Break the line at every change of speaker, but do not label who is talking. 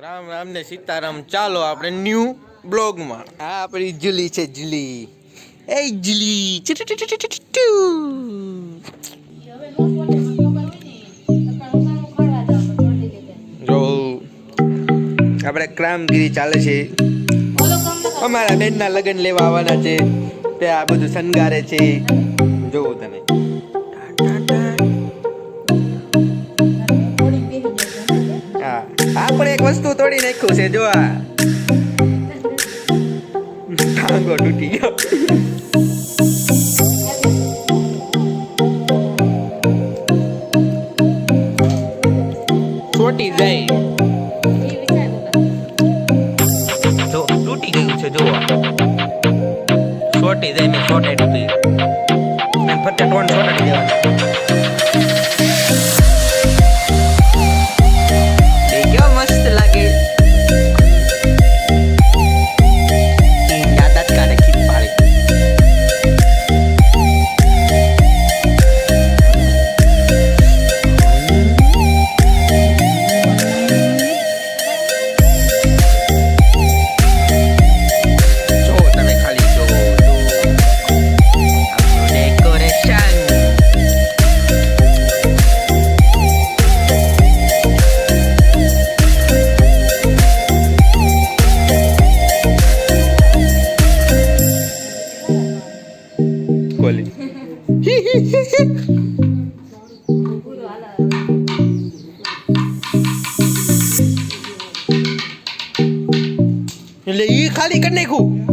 રામ રામ ને સીતારામ. ચાલો આપણે ન્યૂ બ્લોગમાં. આ આપણી જુલી છે, જુલી. એ જુલી જો આપણે ક્રામગીરી ચાલે છે. અમારા બેનના લગ્ન લેવા આવવાના છે, તે આ બધું શણગારે છે. જોવું તને આ પણ એક વસ્તુ તોડી નાખ્યું છે. જો આ ટાંગો તૂટી ગયો. છોટી જાય જો તૂટી ગયું છે. જો છોટી જાય મેં છોટાડી હતી મેં ફતે ટોન છોટાડી દેવાના. એટલે ઈ ખાલી કરી નાખ્યું.